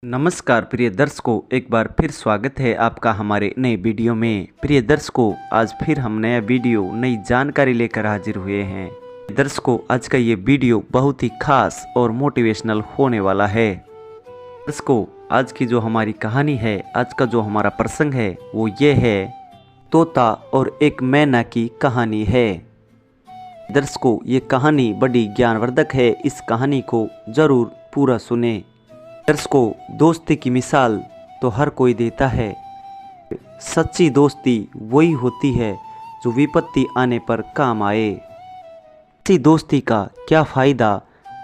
नमस्कार प्रिय दर्शकों, एक बार फिर स्वागत है आपका हमारे नए वीडियो में। प्रिय दर्शकों, आज फिर हम नया वीडियो नई जानकारी लेकर हाजिर हुए हैं। दर्शकों, आज का ये वीडियो बहुत ही खास और मोटिवेशनल होने वाला है। दर्शकों, आज की जो हमारी कहानी है, आज का जो हमारा प्रसंग है वो ये है, तोता और एक मैना की कहानी है। दर्शकों, ये कहानी बड़ी ज्ञानवर्धक है, इस कहानी को जरूर पूरा सुने। दर्शकों, दोस्ती की मिसाल तो हर कोई देता है। सच्ची दोस्ती वही होती है जो विपत्ति आने पर काम आए। ऐसी दोस्ती का क्या फ़ायदा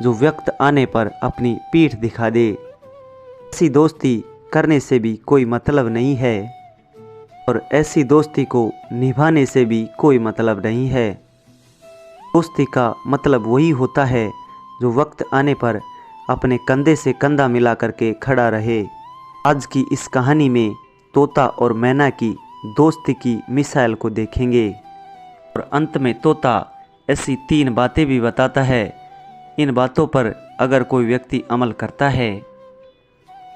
जो वक्त आने पर अपनी पीठ दिखा दे। ऐसी दोस्ती करने से भी कोई मतलब नहीं है और ऐसी दोस्ती को निभाने से भी कोई मतलब नहीं है। दोस्ती का मतलब वही होता है जो वक्त आने पर अपने कंधे से कंधा मिला करके खड़ा रहे। आज की इस कहानी में तोता और मैना की दोस्ती की मिसाल को देखेंगे और अंत में तोता ऐसी 3 बातें भी बताता है। इन बातों पर अगर कोई व्यक्ति अमल करता है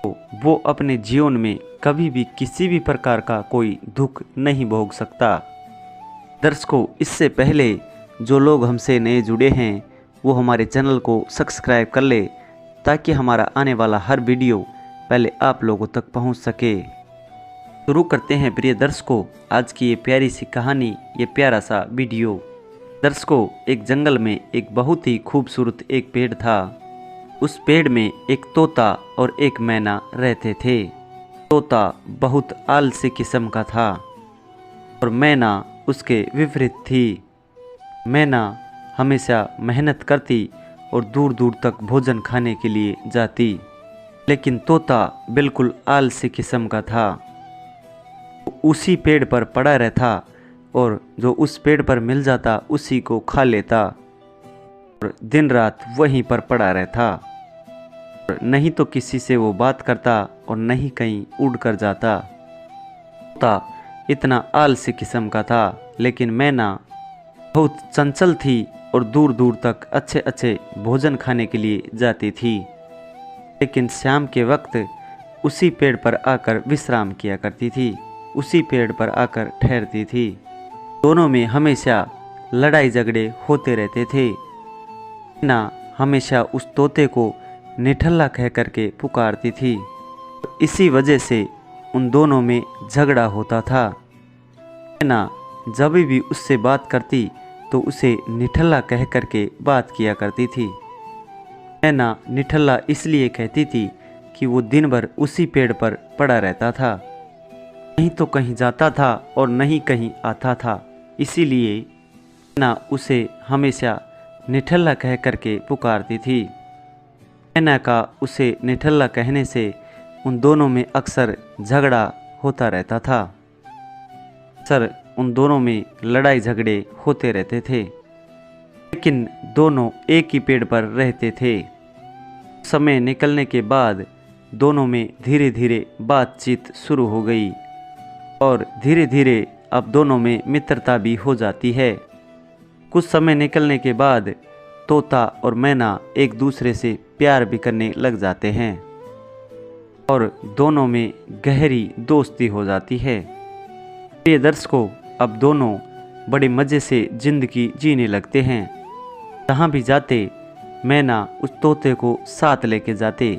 तो वो अपने जीवन में कभी भी किसी भी प्रकार का कोई दुख नहीं भोग सकता। दर्शकों, इससे पहले जो लोग हमसे नए जुड़े हैं वो हमारे चैनल को सब्सक्राइब कर ले ताकि हमारा आने वाला हर वीडियो पहले आप लोगों तक पहुंच सके। शुरू करते हैं प्रिय दर्शकों आज की ये प्यारी सी कहानी, ये प्यारा सा वीडियो। दर्शकों, एक जंगल में एक बहुत ही खूबसूरत एक पेड़ था। उस पेड़ में एक तोता और एक मैना रहते थे। तोता बहुत आलसी किस्म का था और मैना उसके विपरीत थी। मैना हमेशा मेहनत करती और दूर दूर तक भोजन खाने के लिए जाती, लेकिन तोता बिल्कुल आलसी किस्म का था। उसी पेड़ पर पड़ा रहता और जो उस पेड़ पर मिल जाता उसी को खा लेता और दिन रात वहीं पर पड़ा रहता और नहीं तो किसी से वो बात करता और नहीं कहीं उड़ कर जाता। तोता इतना आलसी किस्म का था, लेकिन मैना बहुत चंचल थी और दूर दूर तक अच्छे अच्छे भोजन खाने के लिए जाती थी। लेकिन शाम के वक्त उसी पेड़ पर आकर विश्राम किया करती थी, उसी पेड़ पर आकर ठहरती थी। दोनों में हमेशा लड़ाई झगड़े होते रहते थे। मैना हमेशा उस तोते को निठल्ला कह करके पुकारती थी। इसी वजह से उन दोनों में झगड़ा होता था। मैना जब भी उससे बात करती तो उसे निठल्ला कह करके बात किया करती थी। मैना निठल्ला इसलिए कहती थी कि वो दिन भर उसी पेड़ पर पड़ा रहता था, नहीं तो कहीं जाता था और नहीं कहीं आता था, इसीलिए मैना उसे हमेशा निठल्ला कह करके पुकारती थी। मैना का उसे निठल्ला कहने से उन दोनों में अक्सर झगड़ा होता रहता था। अक्सर उन दोनों में लड़ाई झगड़े होते रहते थे, लेकिन दोनों एक ही पेड़ पर रहते थे। समय निकलने के बाद दोनों में धीरे धीरे बातचीत शुरू हो गई और धीरे धीरे अब दोनों में मित्रता भी हो जाती है। कुछ समय निकलने के बाद तोता और मैना एक दूसरे से प्यार भी करने लग जाते हैं और दोनों में गहरी दोस्ती हो जाती है। प्रिय दर्शकों, अब दोनों बड़े मज़े से ज़िंदगी जीने लगते हैं। जहाँ भी जाते मैना उस तोते को साथ लेके जाते।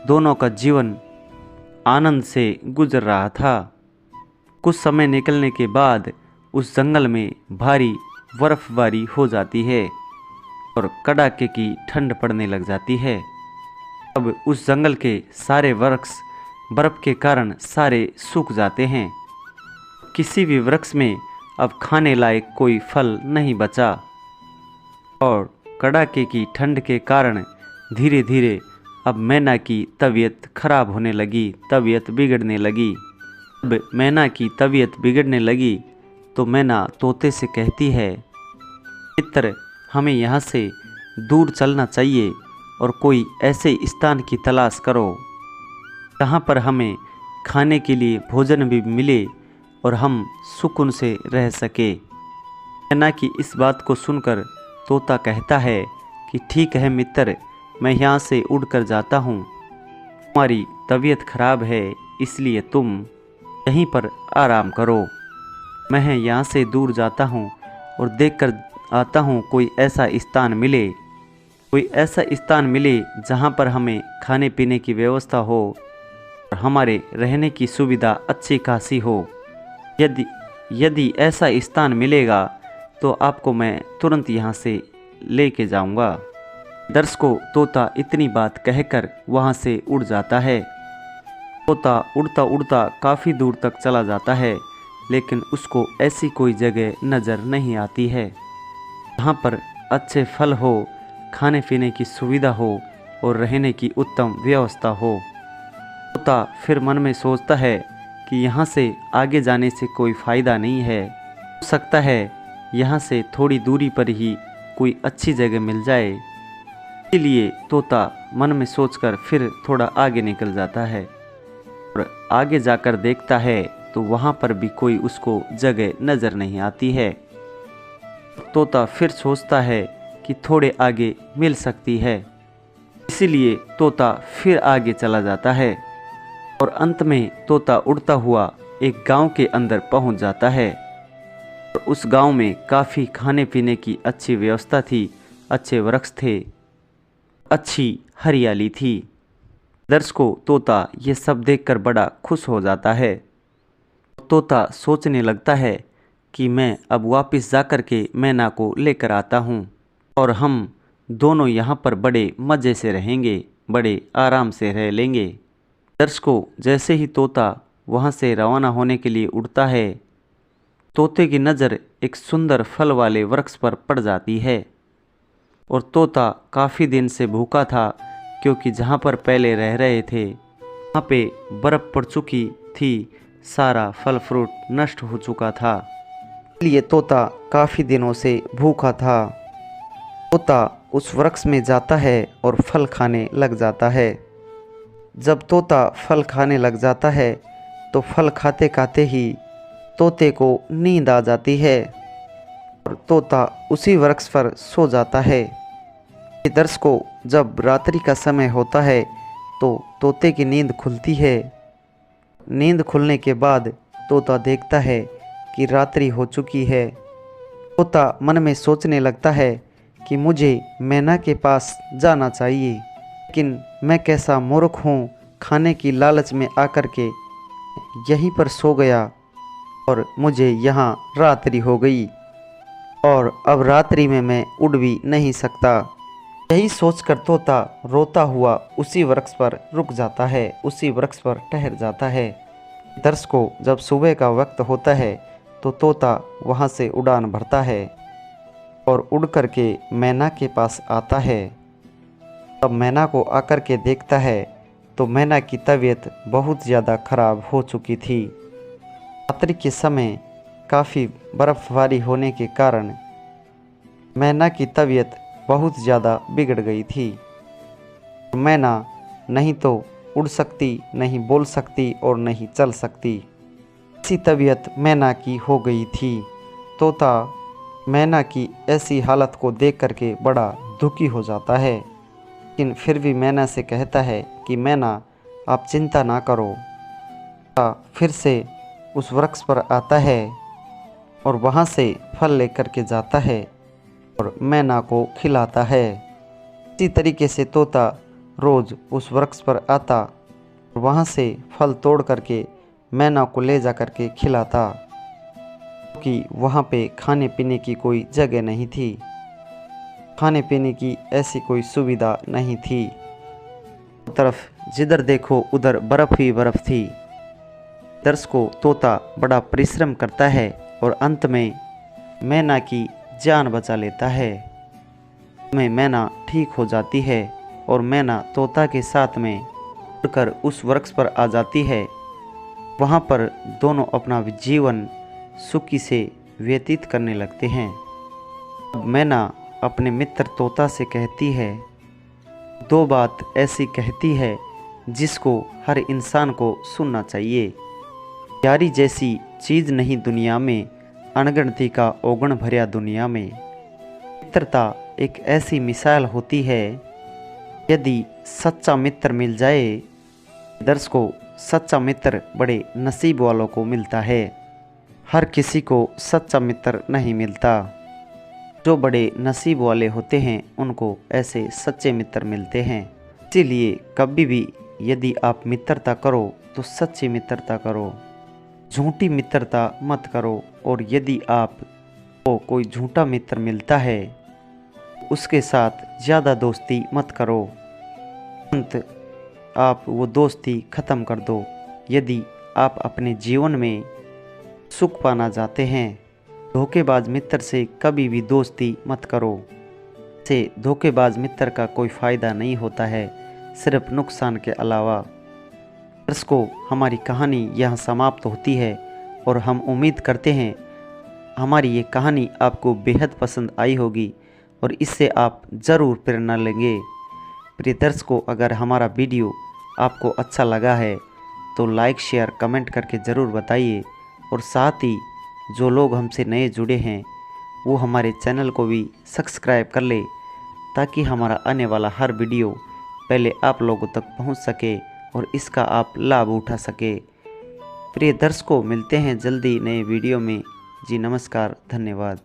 दोनों का जीवन आनंद से गुजर रहा था। कुछ समय निकलने के बाद उस जंगल में भारी बर्फबारी हो जाती है और कड़ाके की ठंड पड़ने लग जाती है। अब उस जंगल के सारे वृक्ष बर्फ़ के कारण सारे सूख जाते हैं। किसी भी वृक्ष में अब खाने लायक कोई फल नहीं बचा और कड़ाके की ठंड के कारण धीरे धीरे अब मैना की तबीयत खराब होने लगी, तबीयत बिगड़ने लगी। अब मैना की तबीयत बिगड़ने लगी तो मैना तोते से कहती है, मित्र, हमें यहाँ से दूर चलना चाहिए और कोई ऐसे स्थान की तलाश करो जहाँ पर हमें खाने के लिए भोजन भी मिले और हम सुकून से रह सके। मैना की इस बात को सुनकर तोता कहता है कि ठीक है मित्र, मैं यहाँ से उड़कर जाता हूँ, हमारी तबीयत खराब है, इसलिए तुम यहीं पर आराम करो। मैं यहाँ से दूर जाता हूँ और देखकर आता हूँ कोई ऐसा स्थान मिले जहाँ पर हमें खाने पीने की व्यवस्था हो और हमारे रहने की सुविधा अच्छी खासी हो। यदि ऐसा स्थान मिलेगा तो आपको मैं तुरंत यहाँ से लेके जाऊँगा। दर्श को तोता इतनी बात कहकर वहाँ से उड़ जाता है। तोता उड़ता उड़ता काफ़ी दूर तक चला जाता है, लेकिन उसको ऐसी कोई जगह नज़र नहीं आती है जहाँ पर अच्छे फल हो, खाने पीने की सुविधा हो और रहने की उत्तम व्यवस्था हो। तोता फिर मन में सोचता है कि यहाँ से आगे जाने से कोई फ़ायदा नहीं है, हो सकता है यहाँ से थोड़ी दूरी पर ही कोई अच्छी जगह मिल जाए। इसलिए तोता मन में सोचकर फिर थोड़ा आगे निकल जाता है और आगे जाकर देखता है तो वहाँ पर भी कोई उसको जगह नज़र नहीं आती है। तोता फिर सोचता है कि थोड़े आगे मिल सकती है, इसीलिए तोता फिर आगे चला जाता है और अंत में तोता उड़ता हुआ एक गांव के अंदर पहुंच जाता है। और उस गांव में काफ़ी खाने पीने की अच्छी व्यवस्था थी, अच्छे वृक्ष थे, अच्छी हरियाली थी। दर्श को तोता ये सब देखकर बड़ा खुश हो जाता है। तोता सोचने लगता है कि मैं अब वापस जाकर के मैना को लेकर आता हूँ और हम दोनों यहाँ पर बड़े मज़े से रहेंगे, बड़े आराम से रह लेंगे। दर्श को जैसे ही तोता वहाँ से रवाना होने के लिए उड़ता है, तोते की नज़र एक सुंदर फल वाले वृक्ष पर पड़ जाती है और तोता काफ़ी दिन से भूखा था, क्योंकि जहाँ पर पहले रह रहे थे वहाँ पे बर्फ़ पड़ चुकी थी, सारा फल फ्रूट नष्ट हो चुका था, इसलिए तोता काफ़ी दिनों से भूखा था। तोता उस वृक्ष में जाता है और फल खाने लग जाता है। जब तोता फल खाने लग जाता है तो फल खाते खाते ही तोते को नींद आ जाती है और तोता उसी वृक्ष पर सो जाता है। दर्श को जब रात्रि का समय होता है तो तोते की नींद खुलती है। नींद खुलने के बाद तोता देखता है कि रात्रि हो चुकी है। तोता मन में सोचने लगता है कि मुझे मैना के पास जाना चाहिए, लेकिन मैं कैसा मूर्ख हूँ, खाने की लालच में आकर के यहीं पर सो गया और मुझे यहाँ रात्रि हो गई और अब रात्रि में मैं उड़ भी नहीं सकता। यही सोचकर तोता रोता हुआ उसी वृक्ष पर रुक जाता है, उसी वृक्ष पर ठहर जाता है। दर्श को जब सुबह का वक्त होता है तो तोता वहाँ से उड़ान भरता है और उड़ कर के मैना के पास आता है। तब मैना को आकर के देखता है तो मैना की तबीयत बहुत ज़्यादा खराब हो चुकी थी। रात्रि के समय काफ़ी बर्फ़बारी होने के कारण मैना की तबीयत बहुत ज़्यादा बिगड़ गई थी। मैना नहीं तो उड़ सकती, नहीं बोल सकती और नहीं चल सकती, ऐसी तबीयत मैना की हो गई थी। तोता मैना की ऐसी हालत को देख करके बड़ा दुखी हो जाता है, लेकिन फिर भी मैना से कहता है कि मैना आप चिंता ना करो। फिर से उस वृक्ष पर आता है और वहाँ से फल लेकर के जाता है और मैना को खिलाता है। इसी तरीके से तोता रोज़ उस वृक्ष पर आता और वहाँ से फल तोड़ करके मैना को ले जा करके खिलाता, क्योंकि वहाँ पे खाने पीने की कोई जगह नहीं थी, खाने पीने की ऐसी कोई सुविधा नहीं थी। तरफ जिधर देखो उधर बर्फ़ ही बर्फ़ थी। दर्श को तोता बड़ा परिश्रम करता है और अंत में मैना की जान बचा लेता है। मैना ठीक हो जाती है और मैना तोता के साथ में उड़कर उस वृक्ष पर आ जाती है। वहाँ पर दोनों अपना जीवन सुखी से व्यतीत करने लगते हैं। अब मैना अपने मित्र तोता से कहती है, दो बात ऐसी कहती है जिसको हर इंसान को सुनना चाहिए। यारी जैसी चीज़ नहीं दुनिया में, अनगिनती का ओगण भरिया दुनिया में। मित्रता एक ऐसी मिसाल होती है, यदि सच्चा मित्र मिल जाए दर्शकों, सच्चा मित्र बड़े नसीब वालों को मिलता है। हर किसी को सच्चा मित्र नहीं मिलता। जो बड़े नसीब वाले होते हैं उनको ऐसे सच्चे मित्र मिलते हैं। इसीलिए कभी भी यदि आप मित्रता करो तो सच्ची मित्रता करो, झूठी मित्रता मत करो। और यदि आपको कोई झूठा मित्र मिलता है उसके साथ ज़्यादा दोस्ती मत करो, तुरंत आप वो दोस्ती ख़त्म कर दो। यदि आप अपने जीवन में सुख पाना चाहते हैं, धोखेबाज मित्र से कभी भी दोस्ती मत करो। से धोखेबाज मित्र का कोई फ़ायदा नहीं होता है, सिर्फ नुकसान के अलावा। दर्शकों, हमारी कहानी यहाँ समाप्त होती है और हम उम्मीद करते हैं हमारी ये कहानी आपको बेहद पसंद आई होगी और इससे आप ज़रूर प्रेरणा लेंगे। प्रिय दर्शकों, अगर हमारा वीडियो आपको अच्छा लगा है तो लाइक शेयर कमेंट करके ज़रूर बताइए। और साथ ही जो लोग हमसे नए जुड़े हैं वो हमारे चैनल को भी सब्सक्राइब कर ले, ताकि हमारा आने वाला हर वीडियो पहले आप लोगों तक पहुंच सके और इसका आप लाभ उठा सके। प्रिय दर्शकों, मिलते हैं जल्दी नए वीडियो में। जी नमस्कार, धन्यवाद।